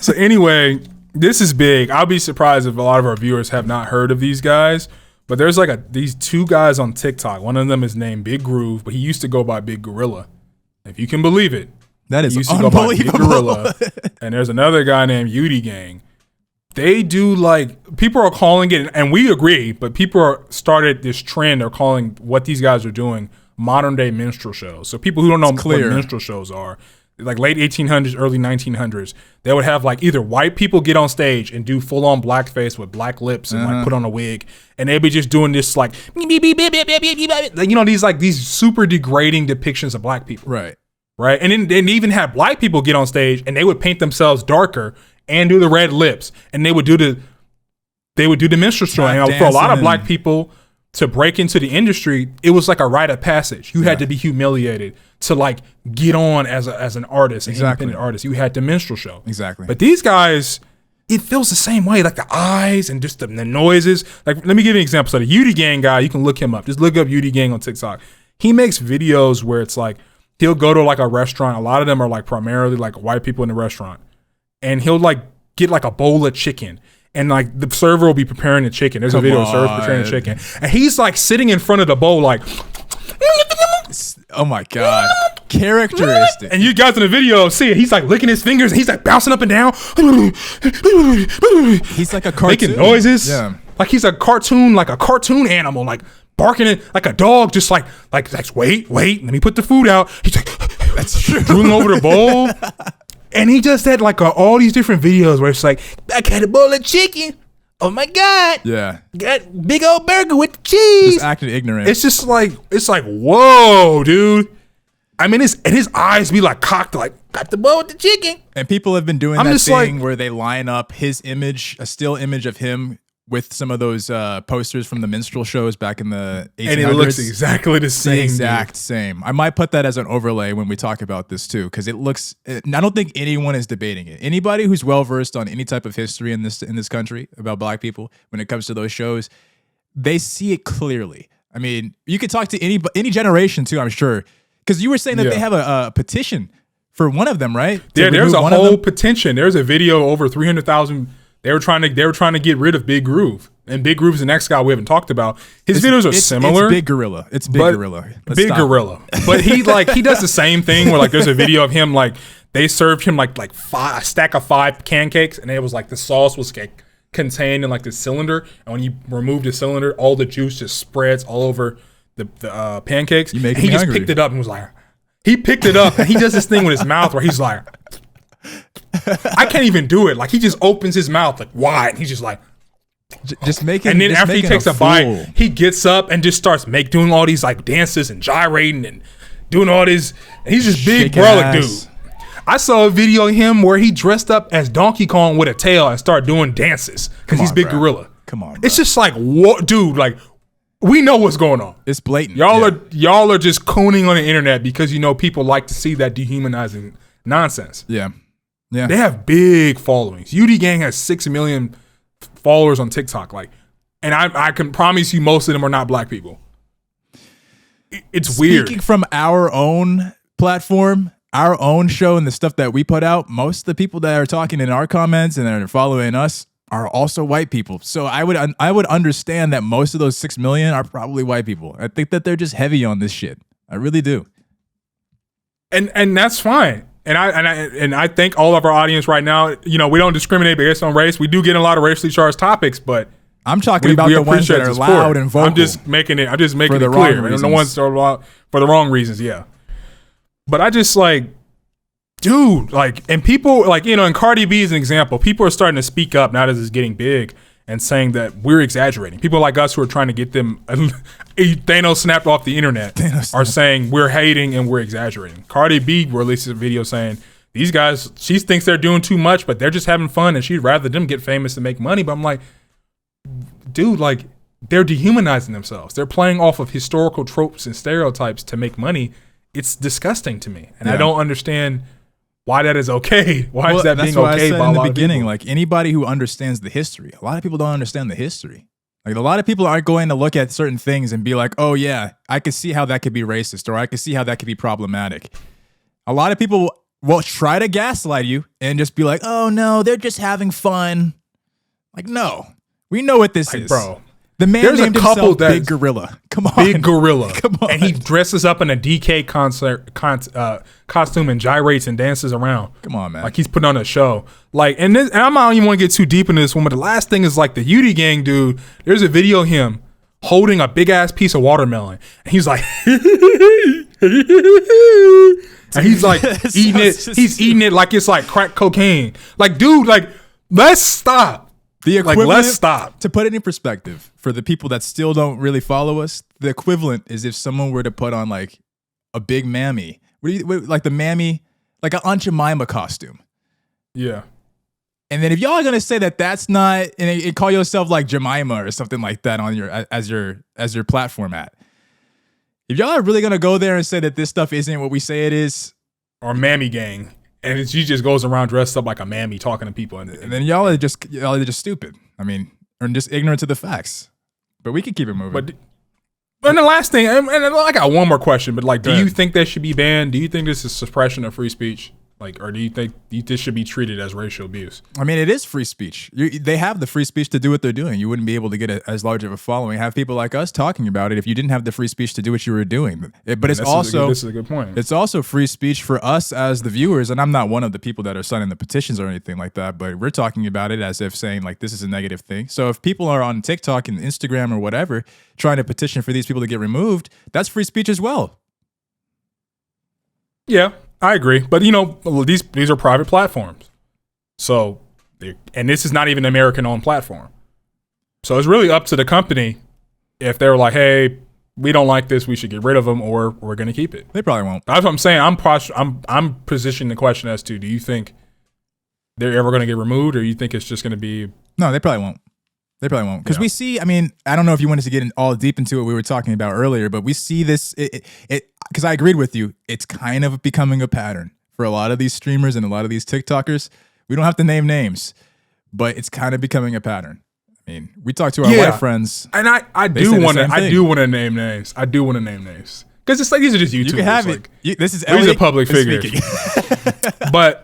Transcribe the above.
So anyway, this is big. I'll be surprised if a lot of our viewers have not heard of these guys. But there's like these two guys on TikTok. One of them is named Big Groove, but he used to go by Big Gorilla. If you can believe it. That is he used to unbelievable. go by Big Gorilla. And there's another guy named YuddyGang. They do like, people are calling it, and we agree, but people started this trend. They're calling what these guys are doing modern day minstrel shows. So people who don't know what minstrel shows are, like late 1800s, early 1900s, they would have like either white people get on stage and do full on blackface with black lips and like put on a wig, and they'd be just doing this like, you know, these super degrading depictions of black people. Right. Right. And then they even have black people get on stage and they would paint themselves darker and do the red lips, and they would do the minstrel show. And for a lot of black people to break into the industry, it was like a rite of passage. You had to be humiliated to like get on as an artist, an independent artist. You had the minstrel show. Exactly. But these guys, it feels the same way, like the eyes and just the noises. Like, let me give you an example. So the YuddyGang guy, you can look him up. Just look up YuddyGang on TikTok. He makes videos where it's like, he'll go to like a restaurant. A lot of them are like primarily like white people in the restaurant. And he'll like get like a bowl of chicken. And like the server will be preparing the chicken. There's a video of servers preparing the chicken. And he's like sitting in front of the bowl like, oh my God. Characteristic. And you guys in the video see it. He's like licking his fingers and he's like bouncing up and down. He's like a cartoon. Making noises. Yeah. Like he's a cartoon animal, like barking it like a dog, just like wait, let me put the food out. He's like, that's true. Drooling over the bowl. And he just had like all these different videos where it's like, I got a bowl of chicken. Oh my God. Yeah. Got big old burger with the cheese. Just acting ignorant. It's just like, whoa, dude. I mean, his eyes be like cocked, like, got the bowl with the chicken. And people have been doing that thing where they line up his image, a still image of him, with some of those posters from the minstrel shows back in the 1800s. And it looks exactly the same. The exact same. I might put that as an overlay when we talk about this too, because it looks, I don't think anyone is debating it. Anybody who's well-versed on any type of history in this country about black people, when it comes to those shows, they see it clearly. I mean, you could talk to any generation too, I'm sure. Because you were saying that they have a petition for one of them, right? Yeah, there's a whole petition. There's a video over 300,000. They were trying to get rid of Big Groove, and Big Groove's the next guy we haven't talked about. His videos are similar. It's Big Gorilla. It's Big Gorilla. Gorilla. But he does the same thing where like there's a video of him like they served him like a stack of 5 pancakes, and it was like the sauce was like contained in like the cylinder, and when you remove the cylinder, all the juice just spreads all over the pancakes. He just picked it up and was like, he picked it up and he does this thing with his mouth where he's like, I can't even do it. Like he just opens his mouth like wide. And he's just like, just making. And then after he takes a bite, he gets up and just starts doing all these like dances and gyrating and doing all this. And he's just big brolic dude. I saw a video of him where he dressed up as Donkey Kong with a tail and started doing dances because he's Big Gorilla. Come on, bro. It's just like, what, dude? Like, we know what's going on. It's blatant. Y'all are just cooning on the internet because you know people like to see that dehumanizing nonsense. Yeah. Yeah. They have big followings. YuddyGang has 6 million followers on TikTok. Like, and I can promise you most of them are not black people. It's weird. Speaking from our own platform, our own show, and the stuff that we put out, most of the people that are talking in our comments and that are following us are also white people. So I would understand that most of those 6 million are probably white people. I think that they're just heavy on this shit. I really do. And that's fine. And I think all of our audience right now, you know, we don't discriminate based on race. We do get a lot of racially charged topics, but I'm talking about the ones that are loud and vocal. I'm just making it clear. The ones that are loud for the wrong reasons, yeah. But I just like, dude, like, and people like, you know, and Cardi B is an example. People are starting to speak up now that it's getting big and saying that we're exaggerating. People like us who are trying to get them Thanos snapped off the internet are saying we're hating and we're exaggerating. Cardi B releases a video saying these guys, she thinks they're doing too much, but they're just having fun and she'd rather them get famous and make money. But I'm like, dude, like, they're dehumanizing themselves. They're playing off of historical tropes and stereotypes to make money. It's disgusting to me. And I don't understand why that is okay. Why is that being okay by a lot of people? Like, anybody who understands the history, a lot of people don't understand the history. Like, a lot of people aren't going to look at certain things and be like, oh yeah, I could see how that could be racist, or I could see how that could be problematic. A lot of people Well, try to gaslight you and just be like, oh no, they're just having fun. Like, no, we know what this is, bro. The man named himself Big Gorilla. Come on, Big Gorilla. Come on, and he dresses up in a DK costume and gyrates and dances around. Come on, man. Like he's putting on a show. Like, and I don't even want to get too deep into this one, but the last thing is like the YuddyGang dude. There's a video of him holding a big ass piece of watermelon, and he's like, and he's like eating it. He's eating it like it's like crack cocaine. Like, dude, like, let's stop. The equivalent, like, let's stop. To put it in perspective, for the people that still don't really follow us, the equivalent is if someone were to put on like a big mammy, like the mammy, like an Aunt Jemima costume. Yeah. And then if y'all are gonna say that that's not, and call yourself like Jemima or something like that on your as your platform at, if y'all are really gonna go there and say that this stuff isn't what we say it is, or Mammy Gang. And she just goes around dressed up like a mammy talking to people. And then y'all are just stupid. I mean, or just ignorant to the facts. But we can keep it moving. And the last thing, and I got one more question, but like, do you think that should be banned? Do you think this is suppression of free speech? Like, or do you think this should be treated as racial abuse? I mean, it is free speech. They have the free speech to do what they're doing. You wouldn't be able to get as large of a following. Have people like us talking about it if you didn't have the free speech to do what you were doing. But it's also this is a good point. It's also free speech for us as the viewers. And I'm not one of the people that are signing the petitions or anything like that. But we're talking about it as if saying like this is a negative thing. So if people are on TikTok and Instagram or whatever trying to petition for these people to get removed, that's free speech as well. Yeah. I agree, but you know, these are private platforms, so and this is not even an American-owned platform, so it's really up to the company if they're like, "Hey, we don't like this, we should get rid of them," or we're going to keep it. They probably won't. That's what I'm saying. I'm positioning the question as to: do you think they're ever going to get removed, or you think it's just going to be? No, they probably won't. They probably won't. Because we see, I mean, I don't know if you wanted to get all deep into what we were talking about earlier, but we see this, because I agreed with you, it's kind of becoming a pattern for a lot of these streamers and a lot of these TikTokers. We don't have to name names, but it's kind of becoming a pattern. I mean, we talk to our white friends. And I do want to name names. I do want to name names. Because it's like, these are just YouTubers. You can have like, it. This is Elliot, a public figure. But